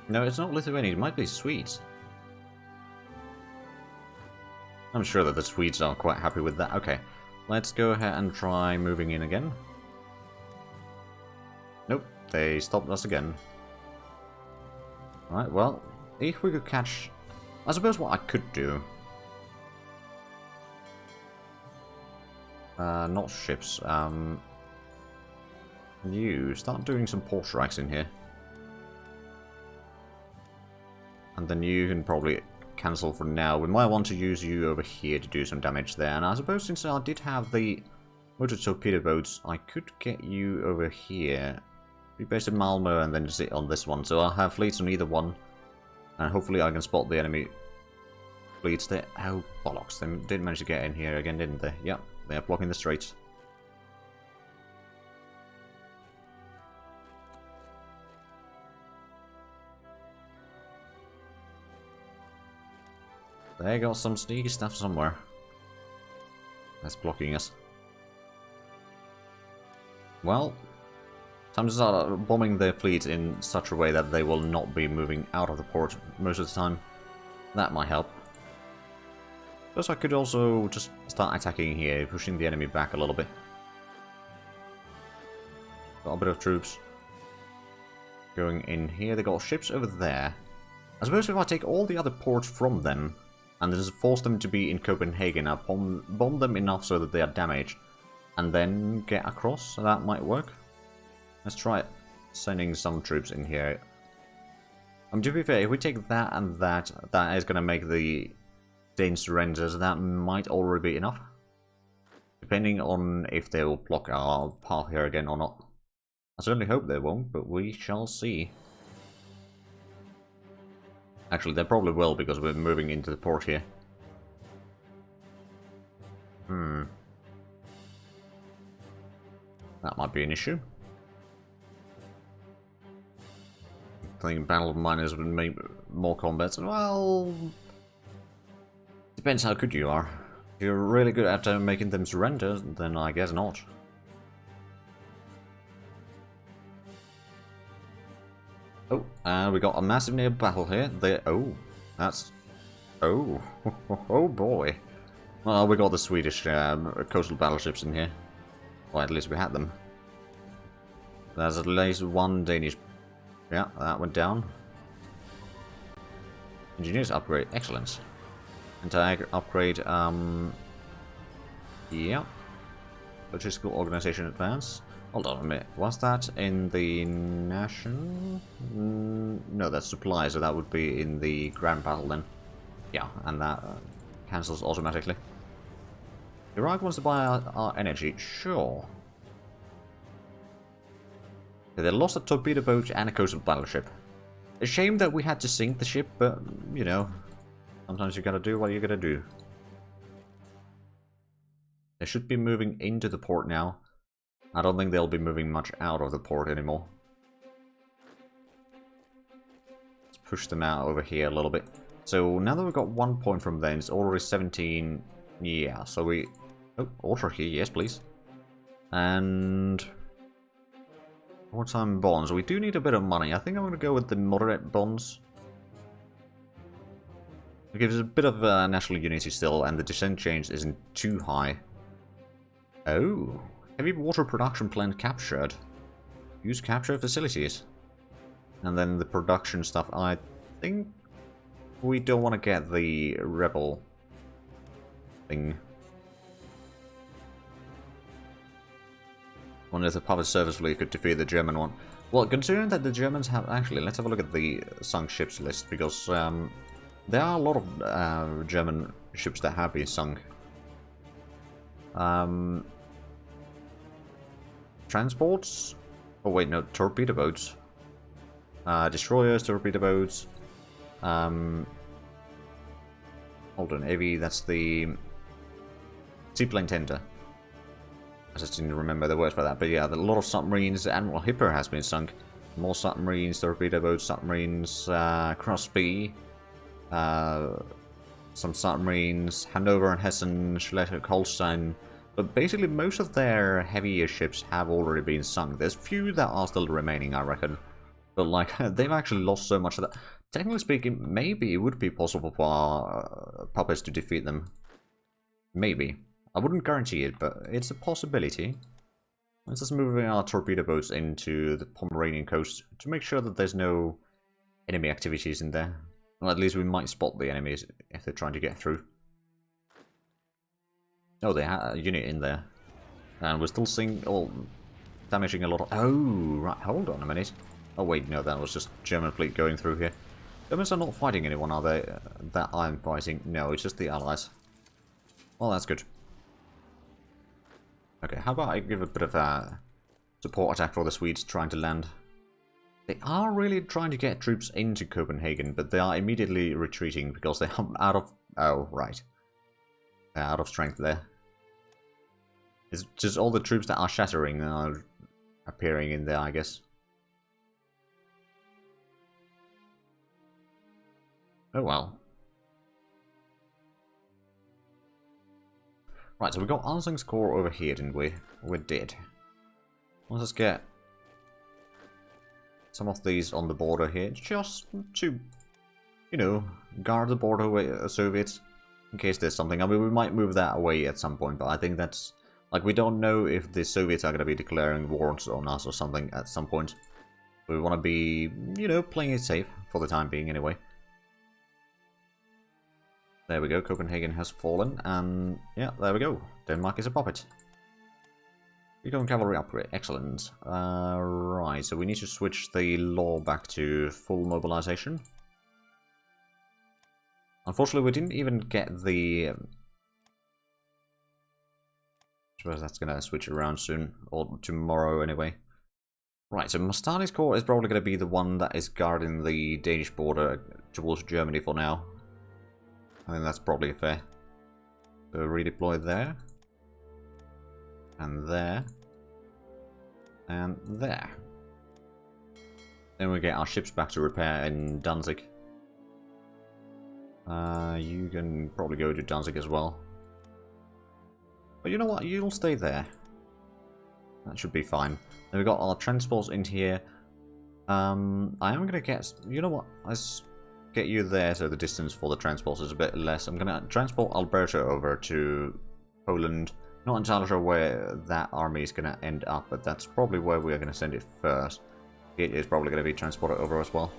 No, it's not Lithuania. It might be Swedes. I'm sure that the Swedes are quite happy with that. Okay, let's go ahead and try moving in again. Nope, they stopped us again. Alright, well, if we could catch... I suppose what I could do... not ships, you start doing some port strikes in here. And then you can probably cancel for now. We might want to use you over here to do some damage there. And I suppose since I did have the motor torpedo boats, I could get you over here. Be based in Malmo and then sit on this one. So I'll have fleets on either one. And hopefully I can spot the enemy fleets there. Oh, bollocks. They did manage to get in here again, didn't they? Yep, they're blocking the straits. They got some sneaky stuff somewhere. That's blocking us. Well, time to start bombing their fleet in such a way that they will not be moving out of the port most of the time. That might help. Plus I could also just start attacking here, pushing the enemy back a little bit. Got a bit of troops going in here. They got ships over there. I suppose if I take all the other ports from them and just force them to be in Copenhagen, I'll bomb them enough so that they are damaged, and then get across, so that might work. Let's try it. Sending some troops in here. To be fair, if we take that and that, that is going to make the Danes surrender, so that might already be enough. Depending on if they will block our path here again or not. I certainly hope they won't, but we shall see. Actually, they probably will, because we're moving into the port here. That might be an issue. I think Battle of Miners would make more combats. Well, depends how good you are. If you're really good at making them surrender, then I guess not. Oh, and we got a massive naval battle here. Oh, that's... Oh, oh boy. Well, we got the Swedish coastal battleships in here. Well, at least we had them. There's at least one Danish... Yeah, that went down. Engineers upgrade. Excellent. Anti-upgrade, yeah. Logistical organization advance. Hold on a minute. Was that in the nation? No, that's supply, so that would be in the grand battle then. Yeah, and that cancels automatically. Iraq wants to buy our energy. Sure. They lost a torpedo boat and a coastal battleship. A shame that we had to sink the ship, but, you know, sometimes you gotta do what you gotta do. They should be moving into the port now. I don't think they'll be moving much out of the port anymore. Let's push them out over here a little bit. So now that we've got 1 point from them, it's already 17. Yeah, so we... Oh, ultra here, yes please. And... wartime bonds. We do need a bit of money. I think I'm going to go with the moderate bonds. It gives us a bit of national unity still, and the descent change isn't too high. Oh... Heavy water production plant captured. Use capture facilities. And then the production stuff. I think we don't want to get the rebel thing. Wonder if the public service fleet could defeat the German one. Well, considering that the Germans have... Actually, let's have a look at the sunk ships list, because there are a lot of German ships that have been sunk. Transports? Oh wait, no, torpedo boats. Destroyers, torpedo boats. Hold on, AV, that's the seaplane tender. I just didn't remember the words for that, but yeah, a lot of submarines. Admiral Hipper has been sunk. More submarines, torpedo boats, submarines, Crosby, some submarines, Hanover and Hessen, Schleswig-Holstein. But basically most of their heavier ships have already been sunk. There's few that are still remaining, I reckon. But, like, they've actually lost so much that, technically speaking, maybe it would be possible for our puppets to defeat them. Maybe. I wouldn't guarantee it, but it's a possibility. Let's just move our torpedo boats into the Pomeranian coast to make sure that there's no enemy activities in there. Well, at least we might spot the enemies if they're trying to get through. Oh, they had a unit in there. And we're still seeing, oh, damaging a lot of... Oh, right, hold on a minute. Oh, wait, no, that was just German fleet going through here. Germans are not fighting anyone, are they? That I'm fighting? No, it's just the Allies. Well, that's good. Okay, how about I give a bit of a support attack for the Swedes trying to land? They are really trying to get troops into Copenhagen, but they are immediately retreating because they are out of... Oh, right. They're out of strength there. It's just all the troops that are shattering are appearing in there, I guess. Oh well. Right, so we got Ansing's Corps over here, didn't we? We did. Let's just get some of these on the border here, just to, you know, guard the border with Soviets, in case there's something. I mean, we might move that away at some point, but I think that's, like, we don't know if the Soviets are going to be declaring wars on us or something at some point. We want to be, you know, playing it safe for the time being anyway. There we go, Copenhagen has fallen, and yeah, there we go. Denmark is a puppet. Recon cavalry upgrade, excellent. Right, so we need to switch the law back to full mobilization. Unfortunately, we didn't even get the... I suppose that's going to switch around soon, or tomorrow anyway. Right, so Mastani's Corps is probably going to be the one that is guarding the Danish border towards Germany for now. I think that's probably fair. So redeploy there. And there. And there. Then we get our ships back to repair in Danzig. You can probably go to Danzig as well. But you know what? You'll stay there. That should be fine. Then we got our transports in here. I am going to get... You know what? Let's get you there so the distance for the transports is a bit less. I'm going to transport Alberta over to Poland. Not entirely sure where that army is going to end up, but that's probably where we are going to send it first. It is probably going to be transported over as well.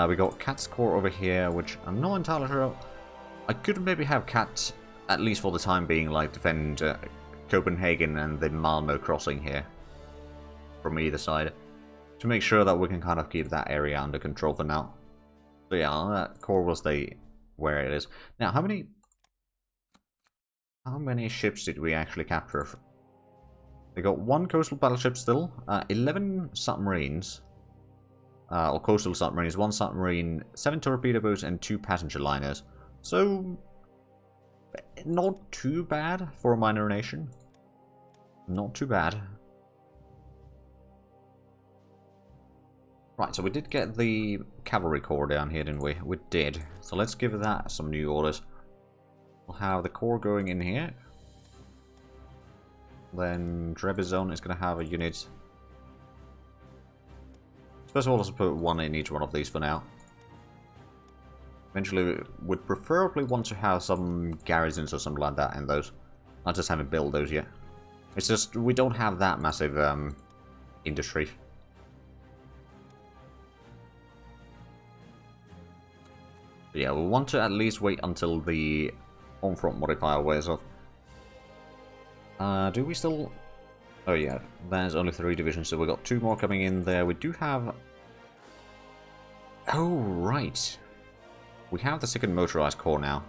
We got Cat's Corps over here, which I'm not entirely sure. I could maybe have Cat, at least for the time being, like defend Copenhagen and the Malmö crossing here from either side, to make sure that we can kind of keep that area under control for now. So yeah, that core will stay where it is. Now, how many ships did we actually capture? We got 1 coastal battleship still, 11 submarines, or coastal submarines, 1 submarine, 7 torpedo boats, and 2 passenger liners. So, not too bad for a minor nation. Not too bad. Right, so we did get the cavalry corps down here, didn't we? We did. So let's give that some new orders. We'll have the corps going in here. Then Trebizond is going to have a unit. First of all, let's put 1 in each one of these for now. Eventually, we would preferably want to have some garrisons or something like that in those. I just haven't built those yet. It's just, we don't have that massive industry. But yeah, we'll want to at least wait until the home front modifier wears off. Do we still... Oh yeah, there's only 3 divisions, so we've got 2 more coming in there. We do have... Oh, right. We have the 2nd Motorized Corps now,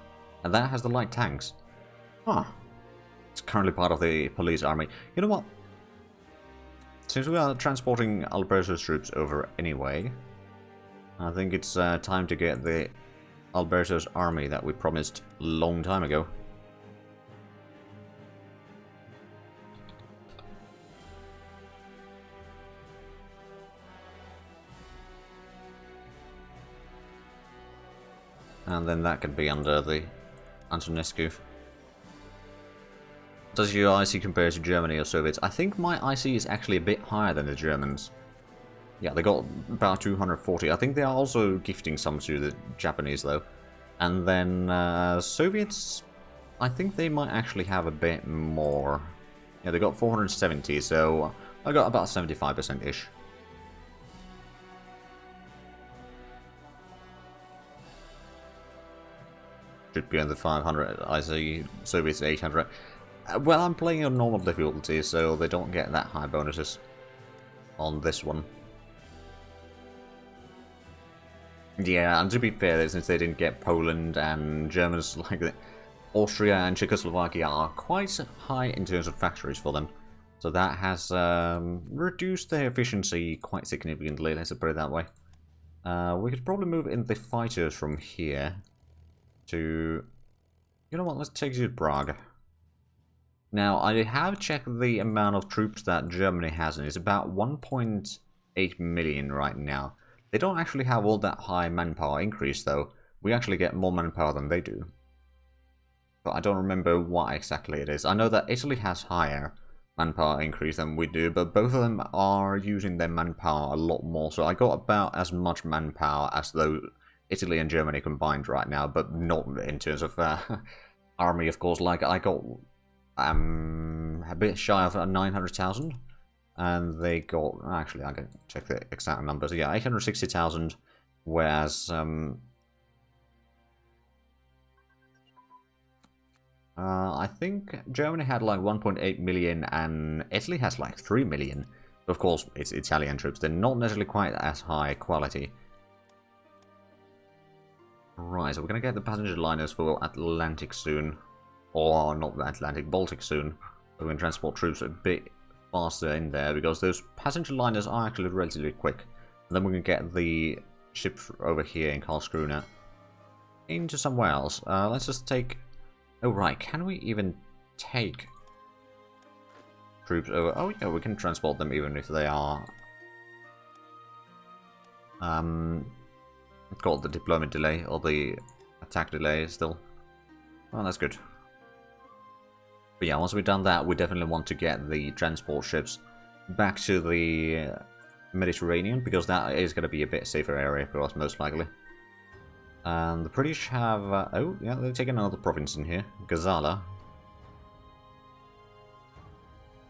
and that has the light tanks. Huh. It's currently part of the police army. You know what? Since we are transporting Alberta's troops over anyway, I think it's time to get the Alberta's army that we promised a long time ago. And then that could be under the Antonescu. Does your IC compare to Germany or Soviets? I think my IC is actually a bit higher than the Germans. Yeah, they got about 240. I think they are also gifting some to the Japanese, though. And then Soviets, I think they might actually have a bit more. Yeah, they got 470, so I got about 75%-ish. Should be on the 500, I see Soviets 800. Well, I'm playing on normal difficulty, so they don't get that high bonuses on this one. Yeah, and to be fair, since they didn't get Poland and Germans, like Austria and Czechoslovakia are quite high in terms of factories for them. So that has reduced their efficiency quite significantly, let's put it that way. We could probably move in the fighters from here to... You know what, let's take you to Prague. Now, I have checked the amount of troops that Germany has, and it's about 1.8 million right now. They don't actually have all that high manpower increase, though. We actually get more manpower than they do. But I don't remember what exactly it is. I know that Italy has higher manpower increase than we do, but both of them are using their manpower a lot more. So I got about as much manpower as though Italy and Germany combined right now, but not in terms of army, of course. Like, I got a bit shy of 900,000. And they got, actually, I can check the exact numbers. Yeah, 860,000, whereas I think Germany had like 1.8 million and Italy has like 3 million. Of course, it's Italian troops. They're not necessarily quite as high quality. Right, so we're going to get the passenger liners for Atlantic soon. Or not Atlantic, Baltic soon. We're going to transport troops a bit faster in there, because those passenger liners are actually relatively quick. And then we're going to get the ship over here in Karlskrona into somewhere else. Let's just take... Oh right, can we even take troops over? Oh yeah, we can transport them even if they are... called the deployment delay, or the attack delay still. Oh, that's good. But yeah, once we've done that, we definitely want to get the transport ships back to the Mediterranean, because that is going to be a bit safer area for us, most likely. And the British have... oh, yeah, they're taking another province in here. Gazala.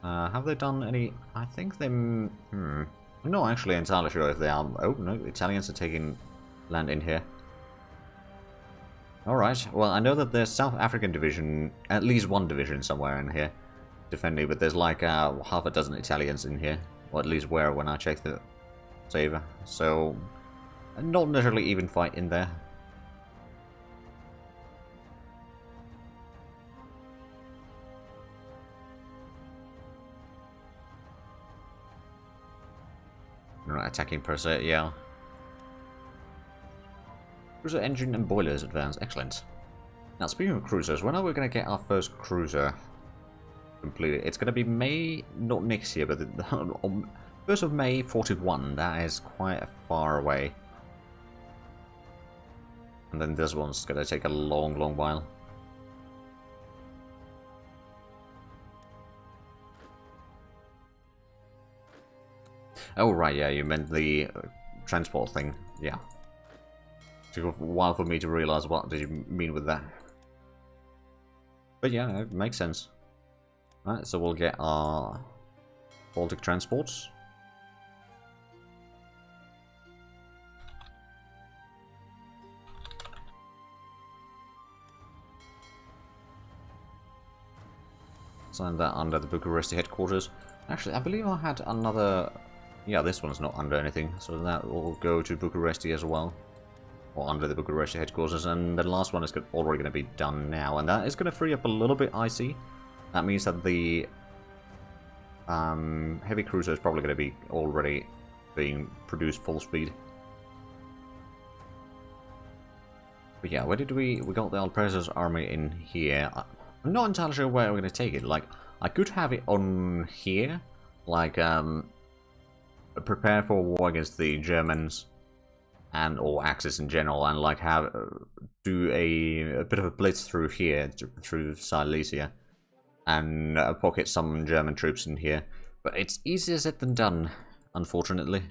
Have they done any... I think they... I'm not actually entirely sure if they are... Oh, no, the Italians are taking land in here. Alright, well, I know that there's South African division, at least one division somewhere in here, defending, but there's like half a dozen Italians in here, or at least were when I checked the save. So, not necessarily even fight in there. Right, attacking per se, yeah. Cruiser engine and boilers advance. Excellent. Now, speaking of cruisers, when are we going to get our first cruiser completed? It's going to be May, not next year, but the 1st of May 41. That is quite far away. And then this one's going to take a long, long while. Oh, right, yeah, you meant the transport thing. Yeah. Took a while for me to realize what did you mean with that. But yeah, it makes sense. Alright, so we'll get our Baltic transports. Sign that under the Bucharest headquarters. Actually, I believe I had another... Yeah, this one's not under anything, so that will go to Bucharest as well. Or under the Bucharest headquarters, and the last one is already going to be done now, and that is going to free up a little bit, I see. That means that the heavy cruiser is probably going to be already being produced full speed. But yeah, where did we got the Alpreza's army in here. I'm not entirely sure where we're going to take it. Like, I could have it on here, like, prepare for war against the Germans, and or Axis in general, and like have do a bit of a blitz through here, through Silesia, and pocket some German troops in here. But it's easier said than done, unfortunately.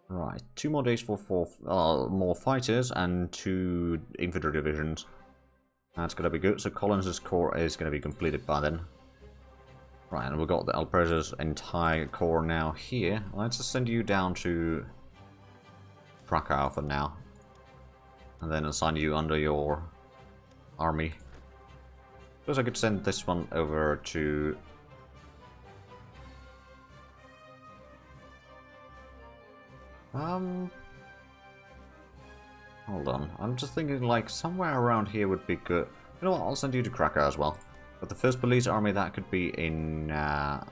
Right, 2 more days for more fighters and 2 infantry divisions. That's going to be good. So Collins' corps is going to be completed by then. Right, and we've got the Alberto's entire corps now here. Let's just send you down to Krakow for now. And then assign you under your army. Suppose I could send this one over to... Hold on. I'm just thinking like somewhere around here would be good. You know what? I'll send you to Krakow as well. But the first police army, that could be in... Well,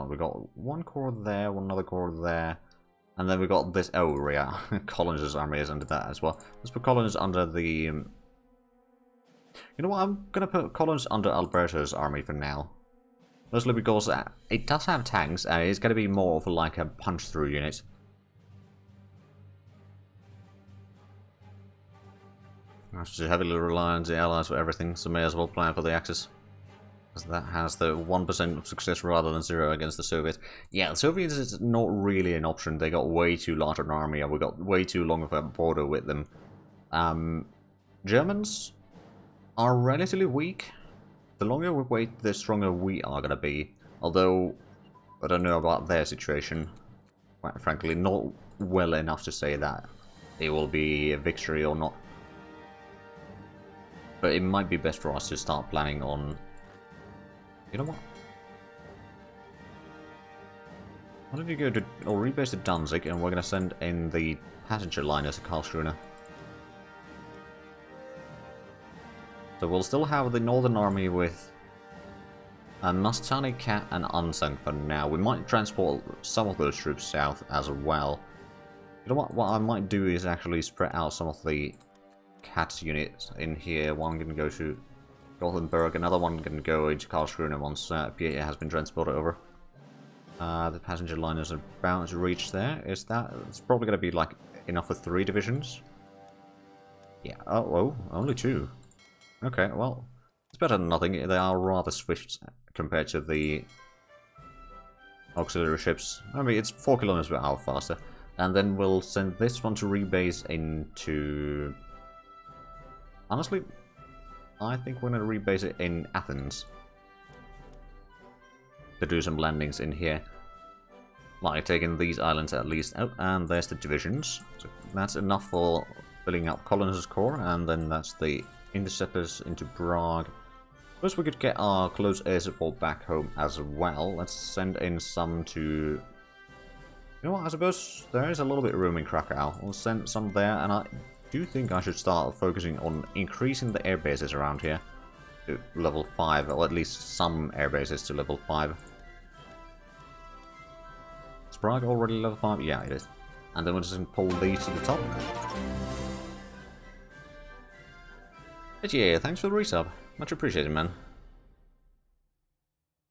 we got one corps there, one other corps there. And then we got this... Oh, yeah. Collins' army is under that as well. Let's put Collins under the... You know what? I'm going to put Collins under Alberto's army for now. Mostly because it does have tanks, and it's going to be more of like a punch-through unit. I should heavily rely on the Allies for everything, so may as well plan for the Axis. Because that has the 1% of success rather than 0 against the Soviets. Yeah, the Soviets is not really an option. They got way too large an army, and we got way too long of a border with them. Germans are relatively weak. The longer we wait, the stronger we are going to be. Although, I don't know about their situation. Quite frankly, not well enough to say that it will be a victory or not. But it might be best for us to start planning on... You know what? Why don't you go to... or rebase to Danzig, and we're going to send in the passenger liners to Karlsruhe. So we'll still have the Northern Army with Mastani, Cat, and Unsung for now. We might transport some of those troops south as well. You know what? What I might do is actually spread out some of the Cat units in here. One can go to Gothenburg, another one can go into Karlsruhe once Pierre has been transported over. The passenger liners are about to reach there. Is that... It's probably going to be like enough for 3 divisions. Yeah, oh, only 2. Okay, well, it's better than nothing. They are rather swift compared to the auxiliary ships. I mean, it's 4 kilometers per hour faster. And then we'll send this one to rebase into... Honestly, I think we're going to rebase it in Athens. To do some landings in here. Like taking these islands at least. Oh, and there's the divisions. So that's enough for filling up Collins' corps, and then that's the interceptors into Prague. First, we could get our close air support back home as well. Let's send in some to... You know what, I suppose there is a little bit of room in Krakow. We'll send some there, and I do think I should start focusing on increasing the air bases around here to level 5, or at least some air bases to level 5. Is Prague already level 5? Yeah, it is. And then we'll just pull these to the top. But yeah, thanks for the resub. Much appreciated, man.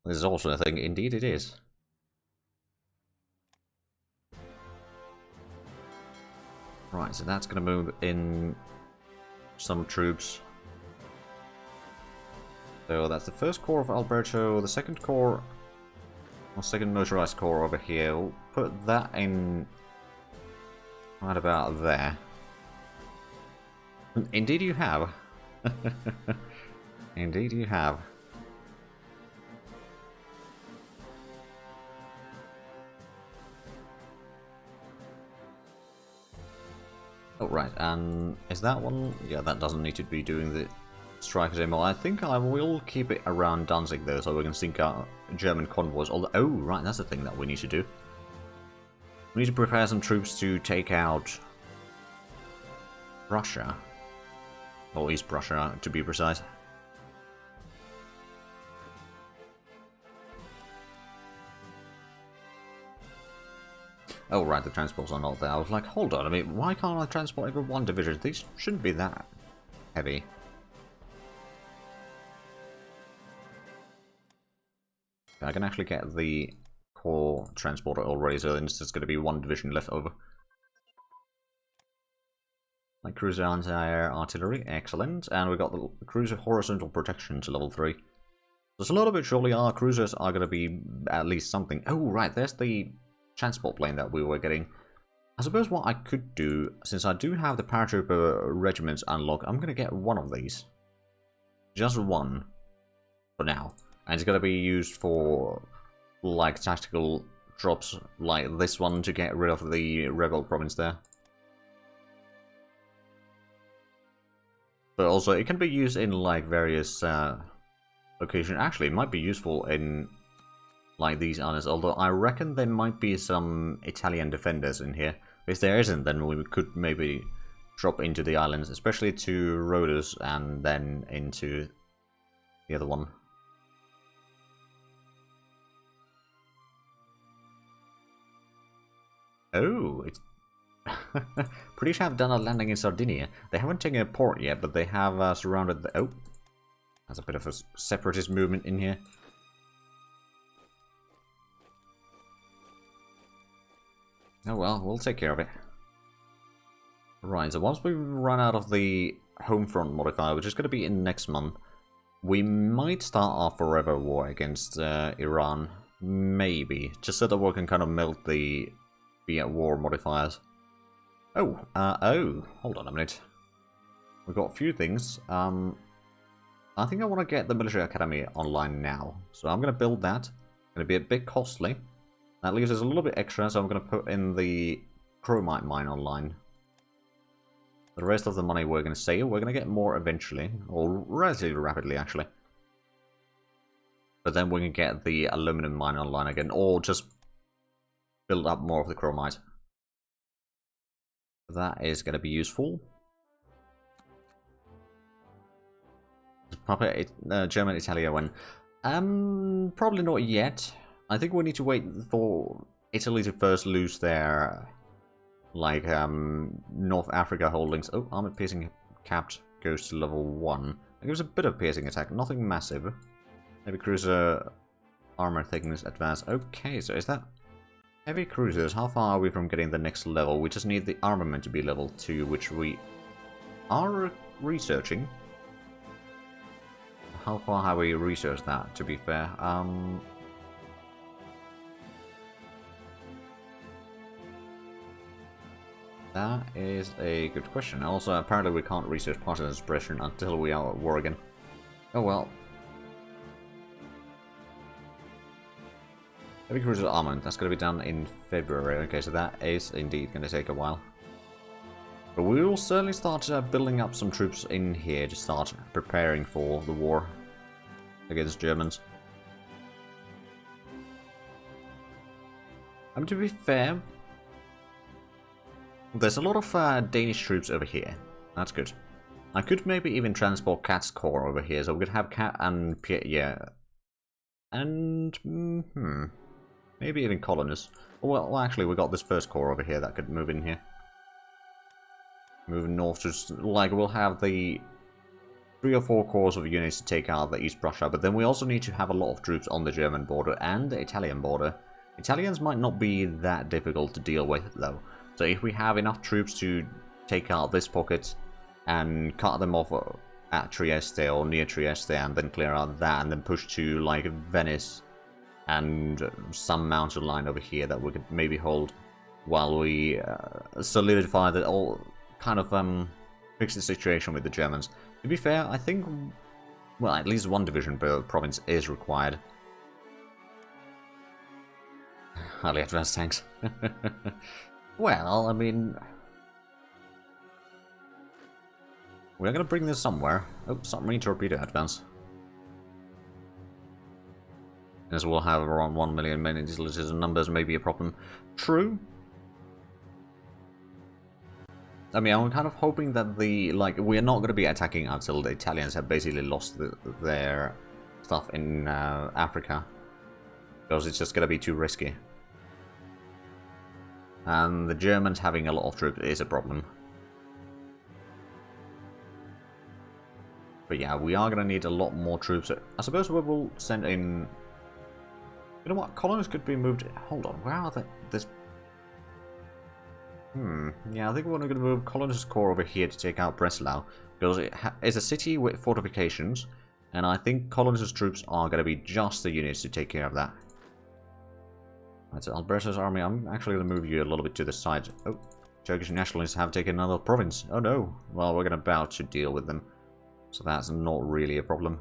This is also a thing. Indeed it is. Right, so that's going to move in some troops. So that's the first corps of Alberto, the second corps, or second motorized corps over here. We'll put that in right about there. Indeed you have. Indeed you have. Oh, right, and is that one? Yeah, that doesn't need to be doing the strikers anymore. I think I will keep it around Danzig, though, so we can sink out German convoys. Although, oh, right, that's the thing that we need to do. We need to prepare some troops to take out Russia. Or East Prussia, to be precise. Oh, right, the transports are not there. I was like, hold on, I mean, why can't I transport over 1 division? These shouldn't be that heavy. I can actually get the core transporter already, so then it's just going to be 1 division left over. Like cruiser anti-air artillery, excellent. And we've got the cruiser horizontal protection to level 3. There's a little bit, surely our cruisers are going to be at least something. Oh, right, there's the transport plane that we were getting. I suppose what I could do, since I do have the paratrooper regiments unlocked, I'm going to get one of these. Just one. For now. And it's going to be used for, like, tactical drops like this one to get rid of the rebel province there. But also, it can be used in, like, various locations. Actually, it might be useful in, like, these islands. Although, I reckon there might be some Italian defenders in here. If there isn't, then we could maybe drop into the islands, especially to Rhodes and then into the other one. Oh, it's British have done a landing in Sardinia. They haven't taken a port yet, but they have surrounded the... Oh, there's a bit of a separatist movement in here. Oh well, we'll take care of it. Right, so once we run out of the home front modifier, which is going to be in next month, we might start our forever war against Iran. Maybe. Just so that we can kind of melt the be at war modifiers. Oh, hold on a minute. We've got a few things. I think I want to get the military academy online now. So I'm going to build that. It's going to be a bit costly. That leaves us a little bit extra, so I'm going to put in the chromite mine online. The rest of the money we're going to save. We're going to get more eventually, or relatively rapidly actually. But then we can get the aluminum mine online again, or just build up more of the chromite. That is going to be useful. Proper German Italia when probably not yet. I think we need to wait for Italy to first lose their like North Africa holdings. Oh, armored piercing capped goes to level 1. It gives a bit of piercing attack, nothing massive. Heavy cruiser armor thickness advanced. Okay, so is that heavy cruisers? How far are we from getting the next level? We just need the armament to be level 2, which we are researching. How far have we researched that, to be fair? That is a good question. Also, apparently we can't research partisan suppression until we are at war again. Oh well. Heavy cruiser armament, that's going to be done in February. Okay, so that is indeed going to take a while. But we will certainly start building up some troops in here to start preparing for the war against Germans. To be fair, there's a lot of Danish troops over here. That's good. I could maybe even transport Cat's Corps over here, so we could have Cat and Pierre, yeah. And, maybe even colonists. Well, actually, we got this first corps over here that could move in here. Moving north to, like, we'll have the 3 or 4 corps of units to take out the East Prussia, but then we also need to have a lot of troops on the German border and the Italian border. Italians might not be that difficult to deal with, though. So if we have enough troops to take out this pocket and cut them off at Trieste or near Trieste and then clear out that and then push to, like, Venice and some mountain line over here that we could maybe hold while we solidify that all kind of fix the situation with the Germans. To be fair, I think, well, at least one division per province is required. Highly advanced tanks. Well, I mean, we're going to bring this somewhere. Oh, submarine torpedo advance. As we'll have around 1 million men in these lists, numbers may be a problem. True. I mean, I'm kind of hoping that we're not going to be attacking until the Italians have basically lost their stuff in Africa. Because it's just going to be too risky. And the Germans having a lot of troops is a problem. But yeah, we are going to need a lot more troops. I suppose we will send in... You know what? Colonists could be moved... Hold on, where are they? This... Yeah, I think we're going to move Colonist Corps over here to take out Breslau. Because it's a city with fortifications. And I think Colonist troops are going to be just the units to take care of that. Right, so Alberto's army, I'm actually going to move you a little bit to the side. Oh, Turkish nationalists have taken another province. Oh no. Well, we're about to deal with them. So that's not really a problem.